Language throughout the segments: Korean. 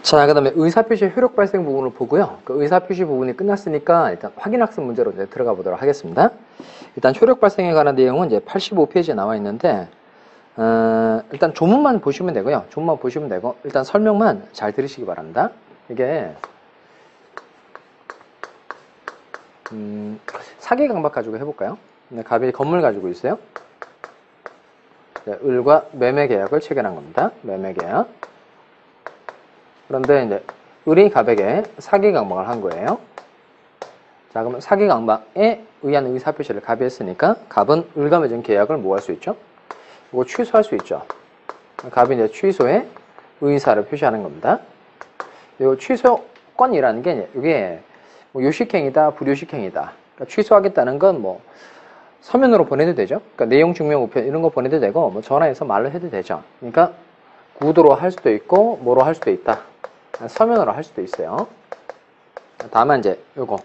자, 그 다음에 의사표시의 효력 발생 부분을 보고요. 그 의사표시 부분이 끝났으니까 일단 확인학습 문제로 이제 들어가 보도록 하겠습니다. 일단 효력 발생에 관한 내용은 이제 85페이지에 나와 있는데, 일단 조문만 보시면 되고요. 조문만 보시면 되고, 일단 설명만 잘 들으시기 바랍니다. 이게, 사기강박 가지고 해볼까요? 네, 갑이 건물 가지고 있어요. 네, 을과 매매 계약을 체결한 겁니다. 매매 계약. 그런데 이제 을이 갑에게 사기강박을 한 거예요. 자, 그러면 사기강박에 의한 의사표시를 갑이 했으니까 갑은 을과 맺은 계약을 뭐 할 수 있죠? 이거 취소할 수 있죠. 갑이 이제 취소에 의사를 표시하는 겁니다. 이 취소권이라는 게 이게 뭐 요식행위다, 불요식행위다. 그러니까 취소하겠다는 건 뭐 서면으로 보내도 되죠. 그러니까 내용 증명 우편 이런 거 보내도 되고 뭐 전화해서 말로 해도 되죠. 그러니까 구두로 할 수도 있고 뭐로 할 수도 있다. 서면으로 할 수도 있어요. 다만 이제 요거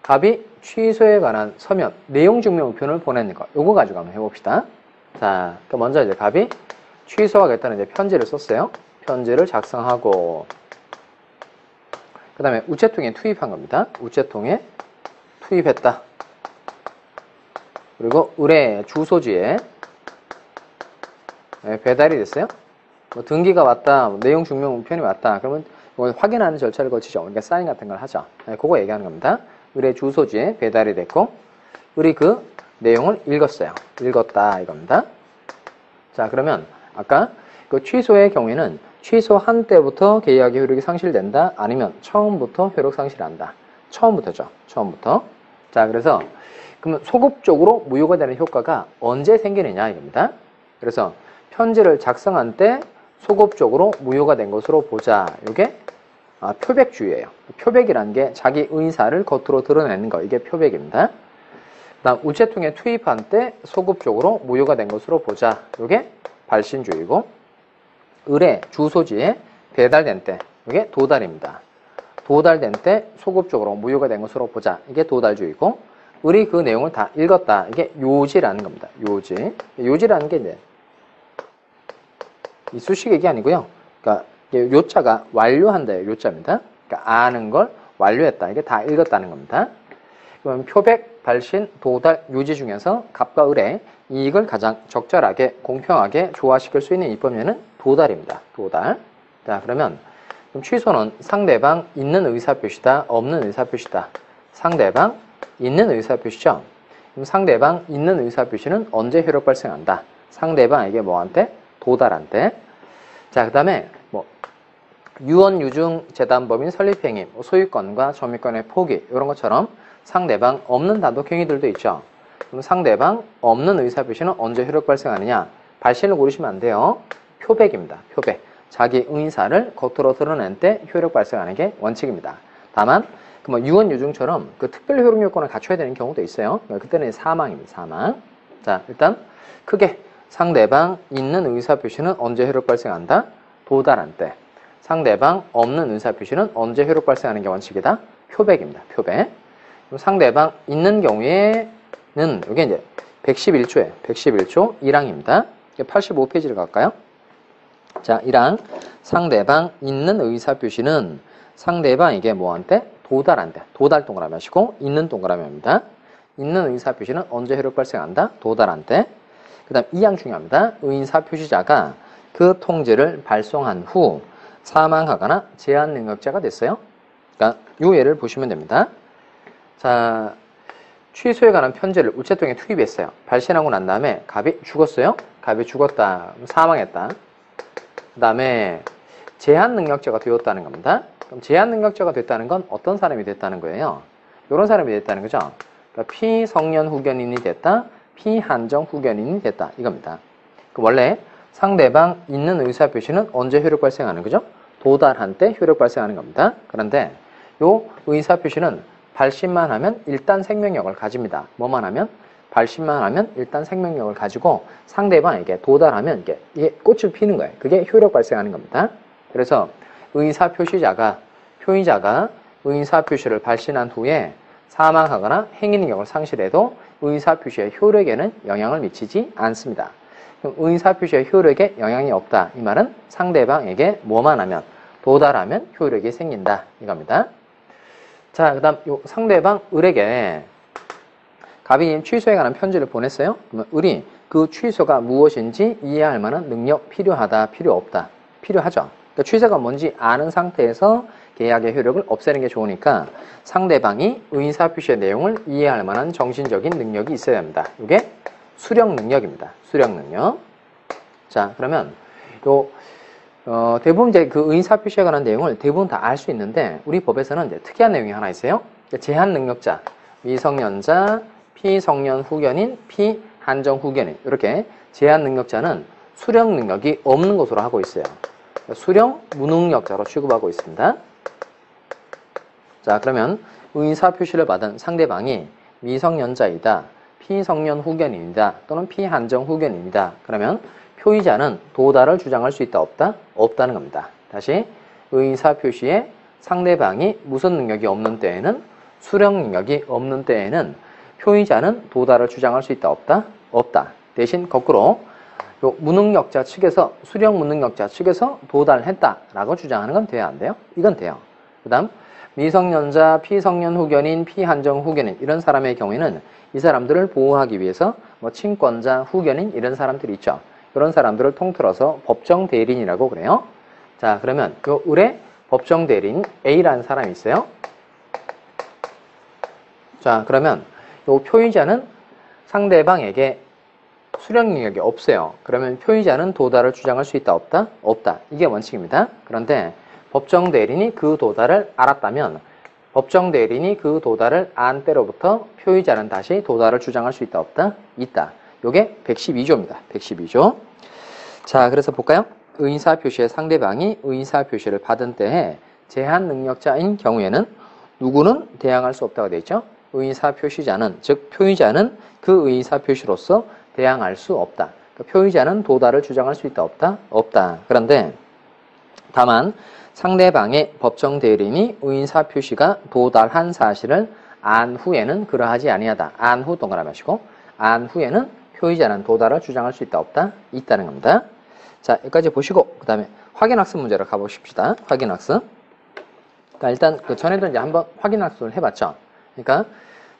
갑이 취소에 관한 서면 내용 증명 우편을 보내는 거 요거 가지고 한번 해봅시다. 자, 먼저 이제 갑이 취소하겠다는 이제 편지를 썼어요. 편지를 작성하고 그 다음에 우체통에 투입한 겁니다. 우체통에 투입했다. 그리고 을의 주소지에 배달이 됐어요. 뭐 등기가 왔다, 뭐 내용 증명 우편이 왔다. 그러면 확인하는 절차를 거치죠. 그러니까 사인 같은 걸 하죠. 그거 얘기하는 겁니다. 을의 주소지에 배달이 됐고, 을이 그 내용을 읽었어요. 읽었다 이겁니다. 자, 그러면 아까 그 취소의 경우에는 취소한 때부터 계약의 효력이 상실된다. 아니면 처음부터 효력 상실한다. 처음부터죠. 처음부터. 자, 그래서 그러면 소급적으로 무효가 되는 효과가 언제 생기느냐 이겁니다. 그래서 편지를 작성한 때 소급적으로 무효가 된 것으로 보자. 이게 표백주의예요. 표백이라는 게 자기 의사를 겉으로 드러내는 거. 이게 표백입니다. 그다음 우체통에 투입한 때 소급적으로 무효가 된 것으로 보자. 이게 발신주의고, 을의 주소지에 배달된 때 이게 도달입니다. 도달된 때 소급적으로 무효가 된 것으로 보자. 이게 도달주의고, 을이 그 내용을 다 읽었다. 이게 요지라는 겁니다. 요지. 요지라는 게 이제 이 수식 얘기 아니고요. 그러니까 요자가 완료한다예요. 요자입니다. 그러니까 아는 걸 완료했다. 이게 다 읽었다는 겁니다. 그러면 표백, 발신, 도달, 요지 중에서 갑과 을의 이익을 가장 적절하게, 공평하게 조화시킬 수 있는 입법례는 도달입니다. 도달. 자, 그러면 그럼 취소는 상대방 있는 의사표시다, 없는 의사표시다. 상대방 있는 의사표시죠. 그럼 상대방 있는 의사표시는 언제 효력 발생한다? 상대방에게 뭐한테? 도달한테. 자, 그 다음에 뭐 유언, 유증, 재단법인 설립행위, 소유권과 점유권의 포기 이런 것처럼 상대방 없는 단독행위들도 있죠. 그럼 상대방 없는 의사표시는 언제 효력 발생하느냐? 발신을 고르시면 안 돼요. 표백입니다. 표백. 자기 의사를 겉으로 드러낸 때 효력 발생하는 게 원칙입니다. 다만 뭐 유언, 유증처럼 그 특별 효력 요건을 갖춰야 되는 경우도 있어요. 그때는 사망입니다. 사망. 자, 일단 크게 상대방 있는 의사표시는 언제 효력 발생한다? 도달한 때. 상대방 없는 의사표시는 언제 효력 발생하는 게 원칙이다? 표백입니다. 표백. 그럼 상대방 있는 경우에는 이게 이제 111조에 111조 1항입니다. 85페이지를 갈까요? 자, 1항 상대방 있는 의사표시는 상대방에게 뭐한테? 도달한대. 도달 동그라미 하시고 있는 동그라미 합니다. 있는 의사표시는 언제 효력 발생한다? 도달한대. 그 다음 2항 중요합니다. 의사표시자가 그 통지를 발송한 후 사망하거나 제한 능력자가 됐어요. 그러니까 이 예를 보시면 됩니다. 자, 취소에 관한 편지를 우체통에 투입했어요. 발신하고 난 다음에 갑이 죽었어요. 갑이 죽었다. 사망했다. 그 다음에 제한 능력자가 되었다는 겁니다. 그럼 제한 능력자가 됐다는 건 어떤 사람이 됐다는 거예요? 이런 사람이 됐다는 거죠. 그러니까 피성년 후견인이 됐다, 피한정 후견인이 됐다 이겁니다. 원래 상대방 있는 의사표시는 언제 효력 발생하는 거죠? 도달한 때 효력 발생하는 겁니다. 그런데 이 의사표시는 발신만 하면 일단 생명력을 가집니다. 뭐만 하면? 발신만 하면 일단 생명력을 가지고 상대방에게 도달하면 이게 꽃을 피는 거예요. 그게 효력 발생하는 겁니다. 그래서 의사표시자가, 표의자가 의사표시를 발신한 후에 사망하거나 행위능력을 상실해도 의사표시의 효력에는 영향을 미치지 않습니다. 그럼 의사표시의 효력에 영향이 없다. 이 말은 상대방에게 뭐만 하면? 도달하면 효력이 생긴다. 이겁니다. 자, 그 다음 요 상대방 을에게 갑이 취소에 관한 편지를 보냈어요. 그러면 을이 그 취소가 무엇인지 이해할 만한 능력 필요하다, 필요 없다. 필요하죠. 그러니까 취소가 뭔지 아는 상태에서 계약의 효력을 없애는 게 좋으니까 상대방이 의사표시의 내용을 이해할 만한 정신적인 능력이 있어야 합니다. 이게 수령 능력입니다. 수령 능력. 자, 그러면 대부분 이제 그 의사표시에 관한 내용을 대부분 다 알 수 있는데 우리 법에서는 이제 특이한 내용이 하나 있어요. 제한 능력자, 미성년자, 피성년 후견인, 피한정 후견인 이렇게 제한 능력자는 수령 능력이 없는 것으로 하고 있어요. 수령 무능력자로 취급하고 있습니다. 자, 그러면 의사표시를 받은 상대방이 미성년자이다, 피성년 후견인이다 또는 피한정 후견인이다. 그러면 표의자는 도달을 주장할 수 있다, 없다? 없다는 겁니다. 다시 의사표시에 상대방이 무슨 능력이 없는 때에는 수령 능력이 없는 때에는 표의자는 도달을 주장할 수 있다, 없다? 없다. 대신 거꾸로 요 무능력자 측에서 수령 무능력자 측에서 도달했다라고 주장하는 건 돼야 안 돼요? 이건 돼요. 그 다음 미성년자, 피성년 후견인, 피한정 후견인 이런 사람의 경우에는 이 사람들을 보호하기 위해서 뭐 친권자, 후견인 이런 사람들이 있죠. 그런 사람들을 통틀어서 법정 대리인이라고 그래요. 자, 그러면 요 을의 법정 대리인 A라는 사람이 있어요. 자, 그러면 요 표의자는 상대방에게 수령 능력이 없어요. 그러면 표의자는 도달을 주장할 수 있다, 없다? 없다. 이게 원칙입니다. 그런데 법정 대리인이 그 도달을 알았다면 법정 대리인이 그 도달을 안 때로부터 표의자는 다시 도달을 주장할 수 있다, 없다? 있다. 요게 112조입니다. 112조. 자, 그래서 볼까요? 의사표시의 상대방이 의사표시를 받은 때에 제한 능력자인 경우에는 누구는 대항할 수 없다고 되어 있죠? 의사표시자는, 즉 표의자는 그 의사표시로서 대항할 수 없다. 그러니까 표의자는 도달을 주장할 수 있다, 없다? 없다. 그런데 다만 상대방의 법정 대리인이 의사표시가 도달한 사실을 안 후에는 그러하지 아니하다. 안 후 동그라미 하시고 안 후에는 표의자는 도달을 주장할 수 있다, 없다? 있다는 겁니다. 자, 여기까지 보시고 그 다음에 확인학습 문제로 가보십시다. 확인학습. 그러니까 일단 그 전에도 이제 한번 확인학습을 해봤죠. 그러니까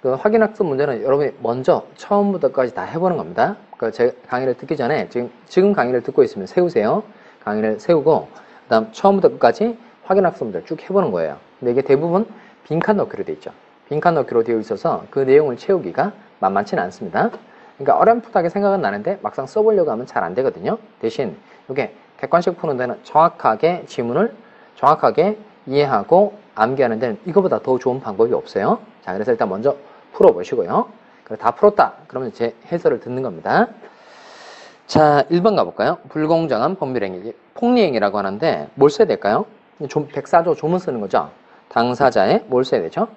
그 확인학습 문제는 여러분이 먼저 처음부터까지 다 해보는 겁니다. 그 제 강의를 듣기 전에 지금 강의를 듣고 있으면 세우세요. 강의를 세우고 그다음 처음부터 끝까지 확인학습 문제를 쭉 해보는 거예요. 근데 이게 대부분 빈칸 넣기로 되어 있죠. 빈칸 넣기로 되어 있어서 그 내용을 채우기가 만만치는 않습니다. 그러니까 어렴풋하게 생각은 나는데 막상 써보려고 하면 잘 안 되거든요. 대신 이게 객관식 푸는 데는 정확하게 지문을 정확하게 이해하고 암기하는 데는 이거보다 더 좋은 방법이 없어요. 자, 그래서 일단 먼저 풀어보시고요. 다 풀었다. 그러면 제 해설을 듣는 겁니다. 자, 1번 가볼까요? 불공정한 법률행위. 폭리행위라고 하는데 뭘 써야 될까요? 104조 조문 쓰는 거죠. 당사자에 뭘 써야 되죠?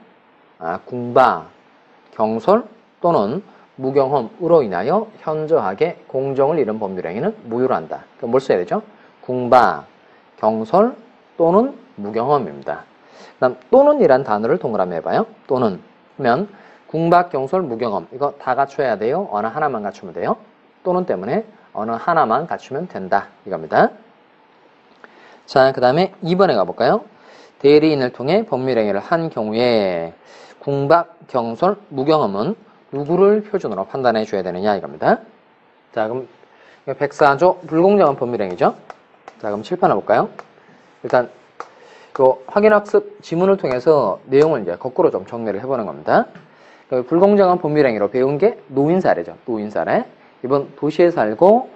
궁바, 경솔 또는 무경험으로 인하여 현저하게 공정을 잃은 법률행위는 무효로 한다. 그럼 뭘 써야 되죠? 궁바, 경솔 또는 무경험입니다. 그다음 또는이란 단어를 동그라미 해봐요. 또는 그러면 궁박, 경솔, 무경험 이거 다 갖춰야 돼요? 어느 하나만 갖추면 돼요? 또는 때문에 어느 하나만 갖추면 된다. 이겁니다. 자, 그 다음에 2번에 가볼까요? 대리인을 통해 법률행위를 한 경우에 궁박, 경솔, 무경험은 누구를 표준으로 판단해 줘야 되느냐 이겁니다. 자, 그럼 104조 불공정한 법률행위죠. 자, 그럼 칠판 해볼까요? 일단 확인학습 지문을 통해서 내용을 이제 거꾸로 좀 정리를 해보는 겁니다. 불공정한 법률행위로 배운 게 노인사례죠. 노인사례. 이번 도시에 살고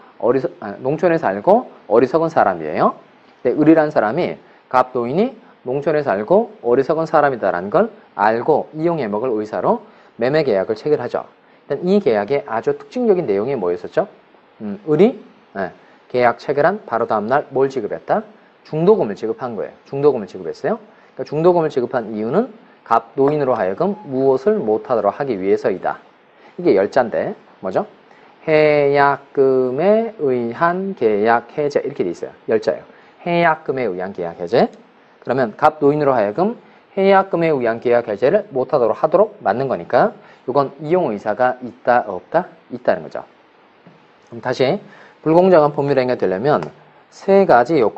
농촌에 살고 어리석은 사람이에요. 근데 을이란 사람이 갑노인이 농촌에 살고 어리석은 사람이다라는 걸 알고 이용해 먹을 의사로 매매 계약을 체결하죠. 일단 이 계약의 아주 특징적인 내용이 뭐였었죠? 을이 계약 체결한 바로 다음날 뭘 지급했다? 중도금을 지급한 거예요. 중도금을 지급했어요. 그러니까 중도금을 지급한 이유는 갑노인으로 하여금 무엇을 못하도록 하기 위해서이다. 이게 열자인데 뭐죠? 해약금에 의한 계약 해제 이렇게 돼 있어요. 열자예요. 해약금에 의한 계약 해제. 그러면 갑노인으로 하여금 해약금에 의한 계약 해제를 못하도록 하도록 맞는 거니까 이건 이용 의사가 있다 없다? 있다는 거죠. 그럼 다시 불공정한 법률행위가 되려면 세 가지 요건